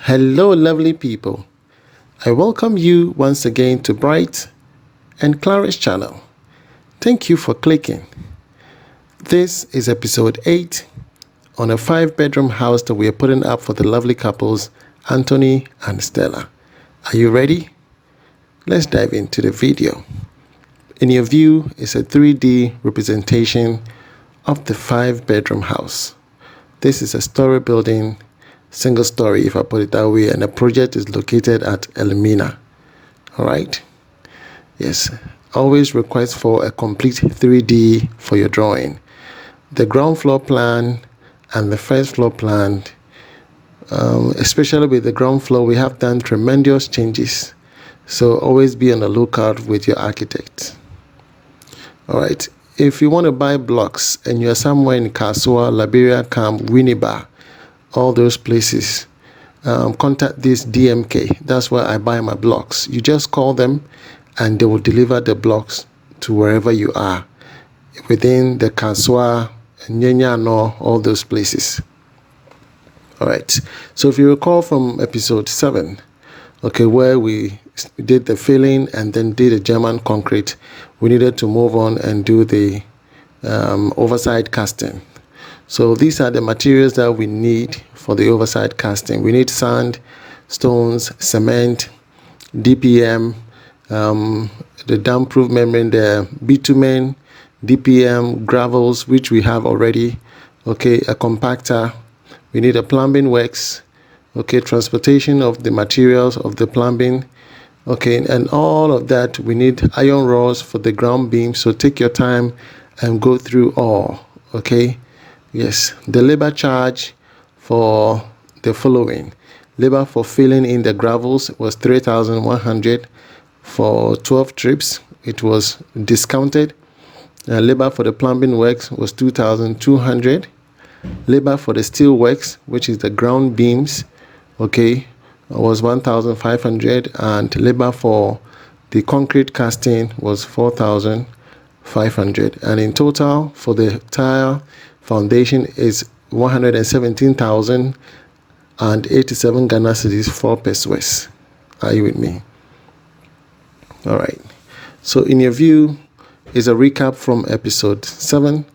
Hello, lovely people. I welcome you once again to Bright and Clara's channel. Thank you for clicking. This is episode 8 on a 5-bedroom house that we are putting up for the lovely couples, Antwi and Stella. Are you ready? Let's dive into the video. In your view is a 3D representation of the 5-bedroom house. This is a story building, single story if I put it that way, and the project is located at Elmina. Alright? Yes, always request for a complete 3D for your drawing. The ground floor plan and the first floor plan, especially with the ground floor, we have done tremendous changes. So always be on the lookout with your architect. Alright, if you want to buy blocks and you're somewhere in Kasoa, Liberia, Camp, Winneba, all those places, contact this DMK. That's where I buy my blocks. You just call them and they will deliver the blocks to wherever you are within the Kasoa, Nyenyano, all those places. All right, so if you recall from episode 7, okay, where we did the filling and then did the German concrete, we needed to move on and do the overside casting. So these are the materials that we need for the overside casting. We need sand, stones, cement, DPM, the damp-proof membrane, the bitumen, DPM, gravels, which we have already. Okay, a compactor. We need a plumbing works. Okay, transportation of the materials of the plumbing. Okay, and all of that, we need iron rods for the ground beam. So take your time and go through all. Okay. Yes, the labor charge for the following. Labor for filling in the gravels was 3,100 for 12 trips. It was discounted. Labor for the plumbing works was 2,200. Labor for the steel works, which is the ground beams, okay, was 1,500, and labor for the concrete casting was 4,500. And in total for the tile foundation is 117,087 Ghana cedis, 4 pesos. Are you with me? All right. So in your view is a recap from episode 7,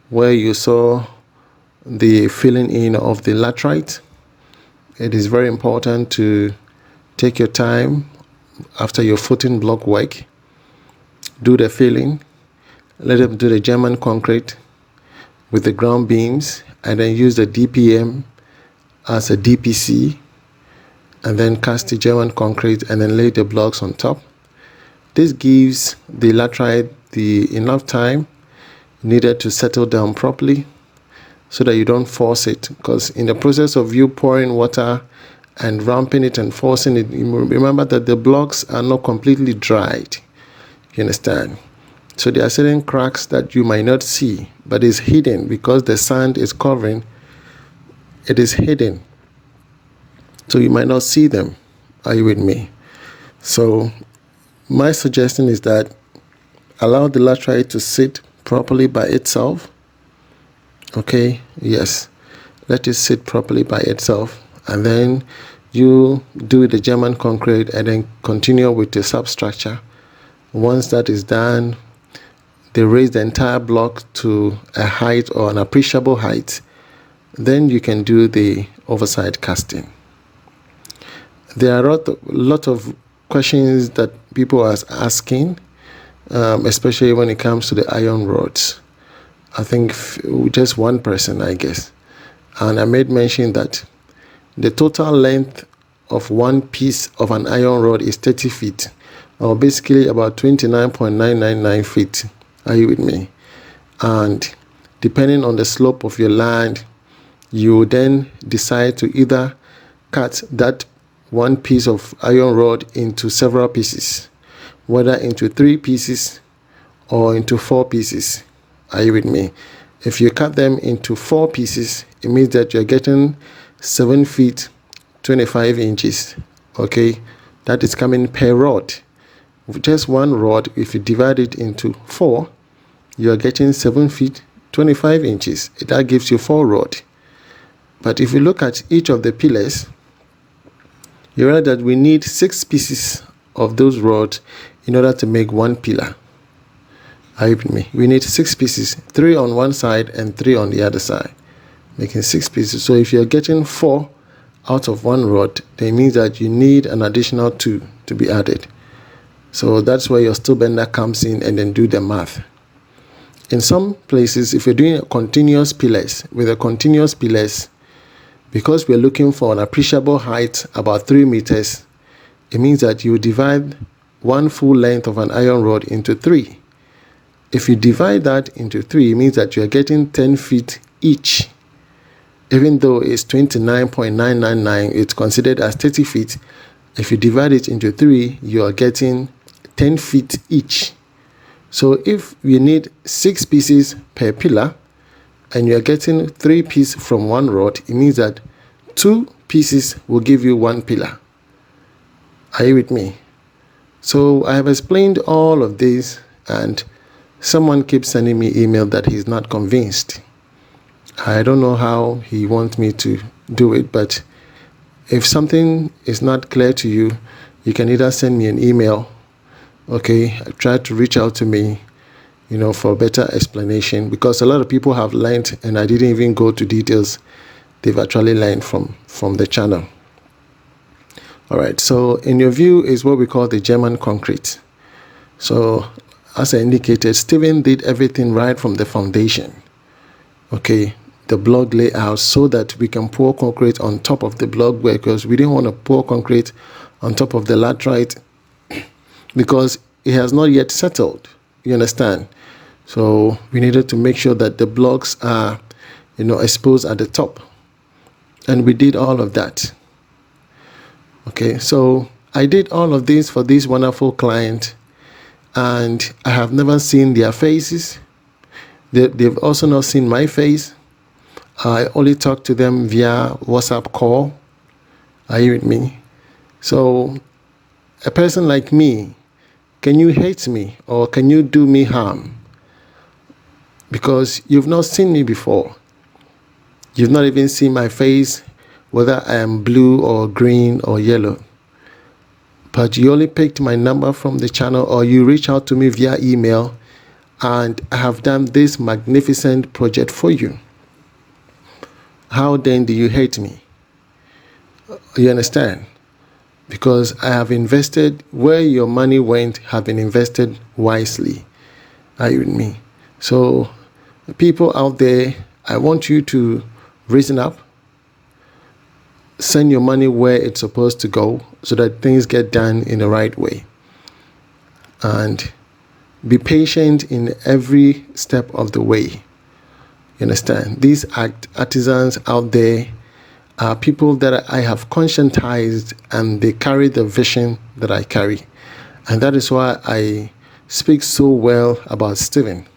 where you saw the filling in of the laterite. It is very important to take your time after your footing block work. Do the filling. Let them do the German concrete with the ground beams, and then use the DPM as a DPC, and then cast the German concrete and then lay the blocks on top. This gives the laterite the enough time needed to settle down properly so that you don't force it, because in the process of you pouring water and ramping it and forcing it, remember that the blocks are not completely dried. You understand? So there are certain cracks that you might not see, but it's hidden because the sand is covering. It is hidden. So you might not see them. Are you with me? So my suggestion is that allow the laterite to sit properly by itself. Okay, yes. Let it sit properly by itself. And then you do the German concrete and then continue with the substructure. Once that is done, they raise the entire block to a height or an appreciable height. Then you can do the overside casting. There are a lot of questions that people are asking, especially when it comes to the iron rods. I think just one person, I guess. And I made mention that the total length of one piece of an iron rod is 30 feet, or basically about 29.999 feet. Are you with me? And depending on the slope of your land, you then decide to either cut that one piece of iron rod into several pieces, whether into 3 pieces or into 4 pieces. Are you with me? If you cut them into 4 pieces, it means that you're getting 7 feet 25 inches. Okay, that is coming per rod. Just one rod, if you divide it into 4, you are getting 7 feet 25 inches. That gives you 4 rod. But if you look at each of the pillars, you realize that we need 6 pieces of those rods in order to make 1 pillar. Are you with me? We need 6 pieces, 3 on one side and 3 on the other side, making 6 pieces. So if you're getting 4 out of 1 rod, that means that you need an additional 2 to be added. So that's where your steel bender comes in, and then do the math. In some places, if you're doing continuous pillars, with a continuous pillars, because we're looking for an appreciable height, about 3 meters, it means that you divide 1 full length of an iron rod into 3. If you divide that into 3, it means that you're getting 10 feet each. Even though it's 29.999, it's considered as 30 feet. If you divide it into 3, you are getting 10 feet each. So if you need 6 pieces per pillar, and you're getting 3 pieces from 1 rod, it means that 2 pieces will give you 1 pillar. Are you with me? So I have explained all of this, and someone keeps sending me email that he's not convinced. I don't know how he wants me to do it, but if something is not clear to you, you can either send me an email, okay, try to reach out to me, for better explanation, because a lot of people have learned, and I didn't even go to details they've actually learned from the channel. All right, so in your view is what we call the German concrete. So as I indicated, Steven did everything right from the foundation, okay, the block layout, so that we can pour concrete on top of the block, because we didn't want to pour concrete on top of the laterite because it has not yet settled, you understand? So we needed to make sure that the blocks are, exposed at the top, and we did all of that. Okay, so I did all of this for this wonderful client, and I have never seen their faces. They've also not seen my face. I only talk to them via WhatsApp call. Are you with me? So a person like me, can you hate me or can you do me harm? Because you've not seen me before. You've not even seen my face, whether I am blue or green or yellow. But you only picked my number from the channel, or you reach out to me via email, and I have done this magnificent project for you. How then do you hate me? You understand? Because I have invested where your money went, have been invested wisely. Are you with me? So people out there, I want you to reason up, send your money where it's supposed to go, so that things get done in the right way. And be patient in every step of the way. You understand? These artisans out there are people that I have conscientized, and they carry the vision that I carry. And that is why I speak so well about Steven.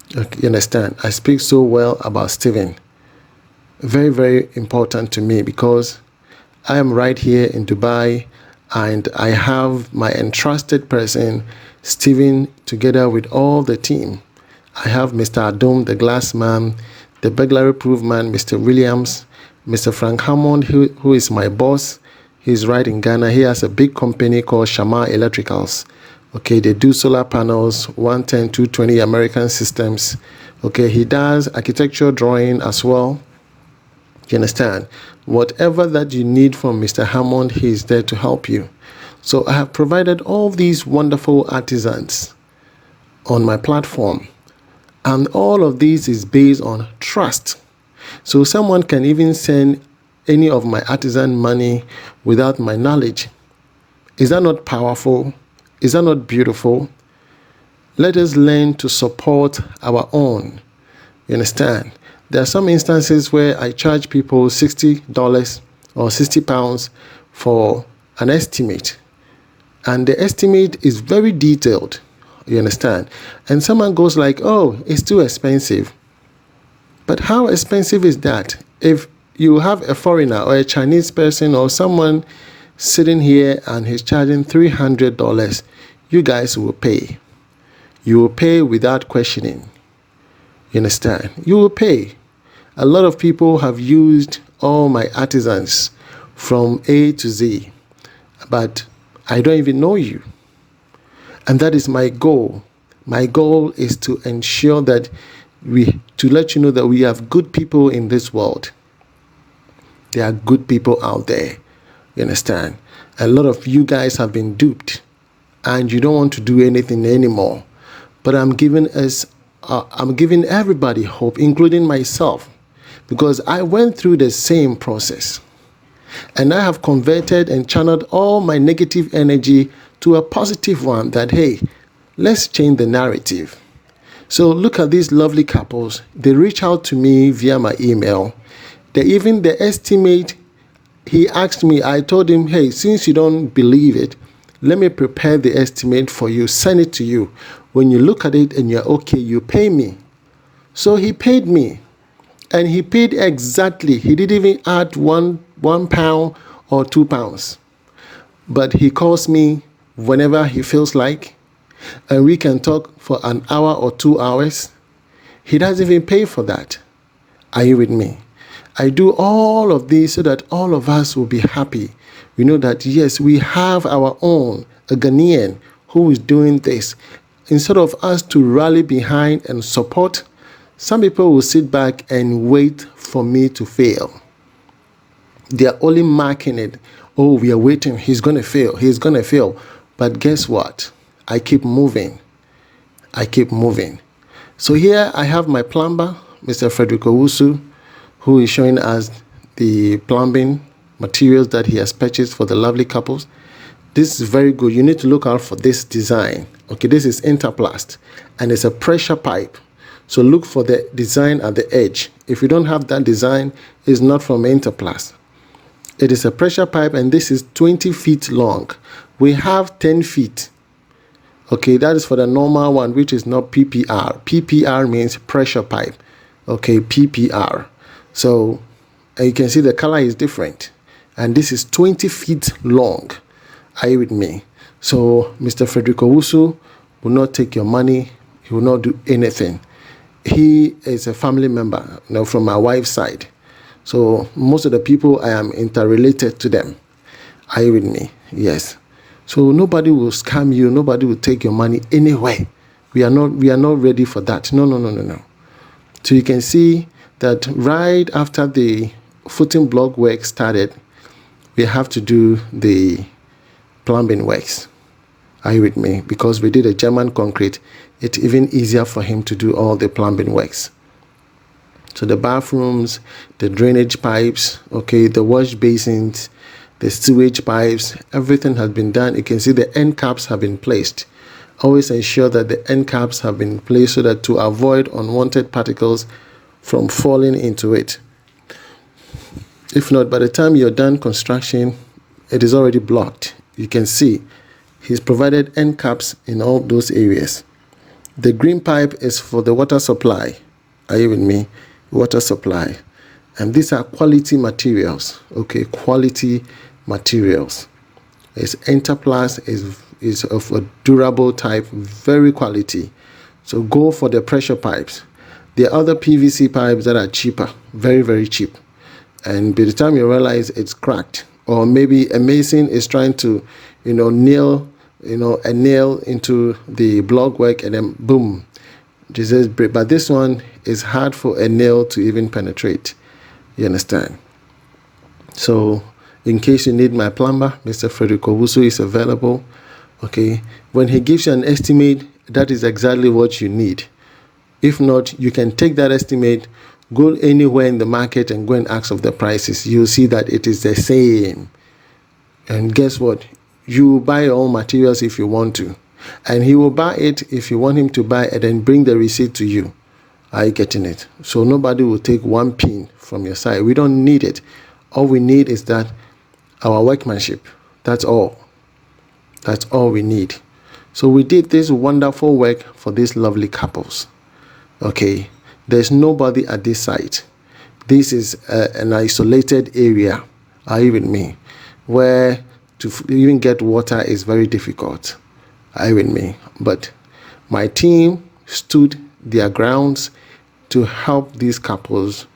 You understand? I speak so well about Steven. Very, very important to me, because I am right here in Dubai, and I have my entrusted person, Steven, together with all the team. I have Mr. Adom, the glass man, the burglary-proof man, Mr. Williams, Mr. Frank Hammond, who is my boss. He's right in Ghana. He has a big company called Shama Electricals. Okay, they do solar panels, 110, 220 American systems. Okay, he does architectural drawing as well. You understand? Whatever that you need from Mr. Hammond, he is there to help you. So I have provided all these wonderful artisans on my platform. And all of this is based on trust. So someone can even send any of my artisan money without my knowledge. Is that not powerful? Is that not beautiful? Let us learn to support our own. You understand? There are some instances where I charge people $60 or £60 for an estimate. And the estimate is very detailed. You understand? And someone goes like, oh, it's too expensive. But how expensive is that? If you have a foreigner or a Chinese person or someone sitting here and he's charging $300, you guys will pay. You will pay without questioning. You understand? You will pay. A lot of people have used all my artisans from A to Z, but I don't even know you. And that is my goal. My goal is to ensure that to let you know that we have good people in this world. There are good people out there. You understand? A lot of you guys have been duped and you don't want to do anything anymore. But I'm giving everybody hope, including myself, because I went through the same process. And I have converted and channeled all my negative energy to a positive one that, hey, let's change the narrative. So look at these lovely couples. They reach out to me via my email. Even the estimate, he asked me, I told him, hey, since you don't believe it, let me prepare the estimate for you, send it to you. When you look at it and you're okay, you pay me. So he paid me. And he paid exactly. He didn't even add one pound or £2. But he calls me whenever he feels like, and we can talk for an hour or 2 hours. He doesn't even pay for that. Are you with me? I do all of this so that all of us will be happy. We know that, yes, we have our own, a Ghanaian who is doing this. Instead of us to rally behind and support, some people will sit back and wait for me to fail. They are only marking it. Oh, we are waiting. He's going to fail. He's going to fail. But guess what? I keep moving. I keep moving. So here I have my plumber, Mr. Frederick Owusu, who is showing us the plumbing materials that he has purchased for the lovely couples. This is very good. You need to look out for this design. Okay, this is Interplast, and it's a pressure pipe. So look for the design at the edge. If you don't have that design, it's not from Interplast. It is a pressure pipe, and this is 20 feet long. We have 10 feet. Okay, that is for the normal one, which is not PPR. PPR means pressure pipe. Okay, PPR. So you can see the color is different. And this is 20 feet long. Are you with me? So Mr. Frederick Owusu will not take your money. He will not do anything. He is a family member, from my wife's side. So most of the people, I am interrelated to them. Are you with me? Yes. So nobody will scam you. Nobody will take your money anywhere. We are not ready for that. No. So you can see that right after the footing block work started, we have to do the plumbing works. Are you with me? Because we did a German concrete, it's even easier for him to do all the plumbing works. So the bathrooms, the drainage pipes, okay, the wash basins, the sewage pipes, everything has been done. You can see the end caps have been placed. Always ensure that the end caps have been placed so that to avoid unwanted particles from falling into it. If not, by the time you're done construction, it is already blocked. You can see he's provided end caps in all those areas. The green pipe is for the water supply. Are you with me? Water supply. And these are quality materials. Okay, quality materials. It's Interplast, is of a durable type, very quality. So go for the pressure pipes. There are other PVC pipes that are cheaper, very, very cheap. And by the time you realize it's cracked, or maybe a mason is trying to, nail, a nail into the block work, and then boom, Jesus break. But this one is hard for a nail to even penetrate. You understand? So, in case you need my plumber, Mr. Frederick Owusu is available. Okay, when he gives you an estimate, that is exactly what you need. If not, you can take that estimate, go anywhere in the market and go and ask of the prices. You'll see that it is the same. And guess what? You buy your own materials if you want to. And he will buy it if you want him to buy and then bring the receipt to you. Are you getting it? So nobody will take one pin from your side. We don't need it. All we need is that our workmanship. That's all. That's all we need. So we did this wonderful work for these lovely couples. Okay, there's nobody at this site. This is an isolated area. Are you with me? Where to even get water is very difficult. Are you with me? But my team stood their grounds to help these couples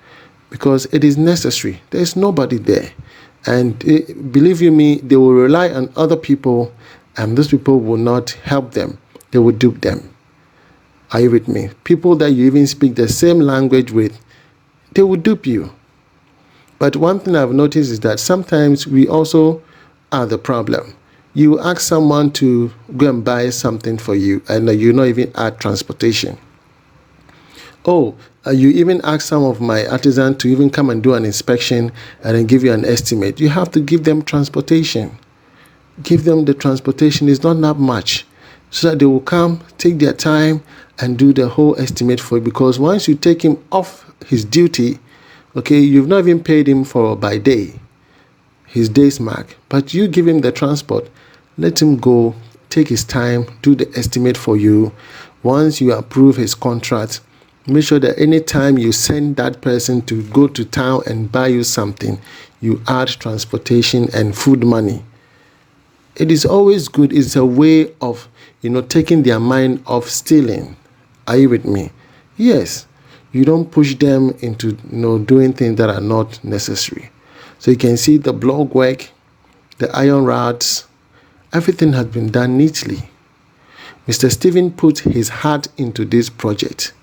because it is necessary. There's nobody there. And believe you me, they will rely on other people, and those people will not help them. They will dupe them. Are you with me? People that you even speak the same language with, they will dupe you. But one thing I've noticed is that sometimes we also are the problem. You ask someone to go and buy something for you, and you not even add transportation. Oh, you even ask some of my artisans to even come and do an inspection and then give you an estimate. You have to give them transportation. Give them the transportation. It's not that much, so that they will come, take their time, and do the whole estimate for you. Because once you take him off his duty, okay, you've not even paid him for by day, his day's mark, but you give him the transport. Let him go, take his time, do the estimate for you. Once you approve his contract, make sure that anytime you send that person to go to town and buy you something, you add transportation and food money. It is always good. It's a way of, taking their mind off stealing. Are you with me? Yes. You don't push them into, doing things that are not necessary. So you can see the block work, the iron rods, everything has been done neatly. Mr. Stephen put his heart into this project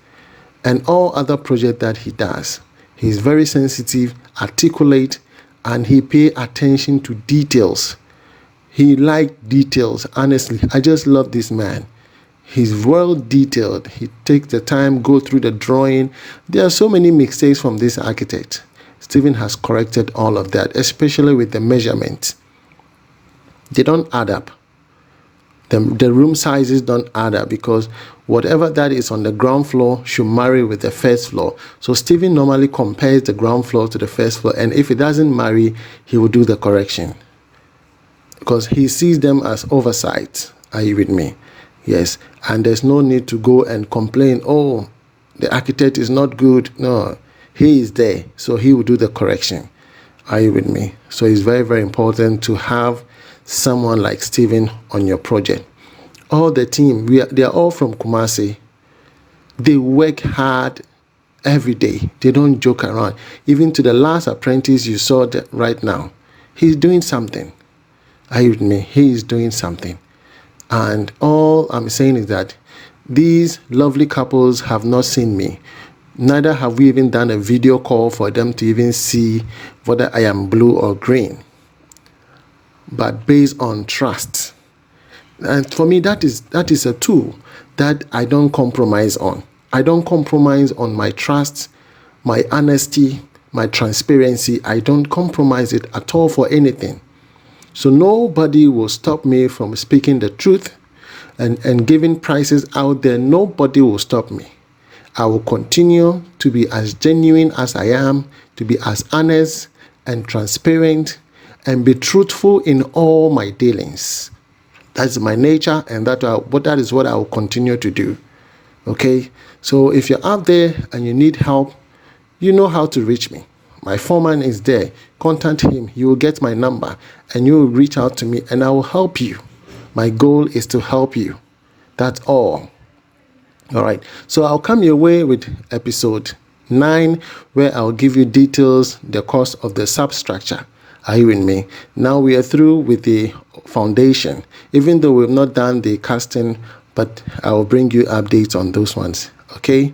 and all other projects that he does. He's very sensitive, articulate, and he pays attention to details. He likes details. Honestly, I just love this man. He's well detailed. He takes the time, go through the drawing. There are so many mistakes from this architect. Stephen has corrected all of that, especially with the measurements. They don't add up. The room sizes don't add up, because whatever that is on the ground floor should marry with the first floor. So Stephen normally compares the ground floor to the first floor, and if it doesn't marry, he will do the correction, because he sees them as oversight. Are you with me? Yes. And there's no need to go and complain, oh, the architect is not good. No, he is there, so he will do the correction. Are you with me? So it's very, very important to have someone like Stephen on your project. All the team, they are all from Kumasi. They work hard every day. They don't joke around. Even to the last apprentice you saw that right now, he's doing something. Are you with me? He is doing something. And all I'm saying is that these lovely couples have not seen me. Neither have we even done a video call for them to even see whether I am blue or green. But based on trust. And for me, that is a tool that I don't compromise on. I don't compromise on my trust, my honesty, my transparency. I don't compromise it at all for anything. So nobody will stop me from speaking the truth and giving prices out there. Nobody will stop me. I will continue to be as genuine as I am, to be as honest and transparent, and be truthful in all my dealings. That's my nature, and that is what I will continue to do. Okay? So if you're out there and you need help, you know how to reach me. My foreman is there. Contact him. You will get my number, and you will reach out to me, and I will help you. My goal is to help you. That's all. All right. So I'll come your way with episode 9, where I'll give you details, the cost of the substructure. Are you with me? Now we are through with the foundation, even though we've not done the casting, but I will bring you updates on those ones. Okay?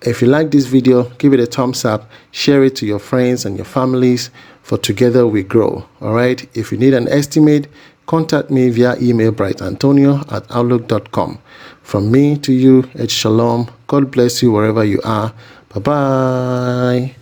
If you like this video, give it a thumbs up, share it to your friends and your families, for together we grow. All right? If you need an estimate, contact me via email brightantonio@outlook.com. From me to you, it's shalom. God bless you wherever you are. Bye-bye.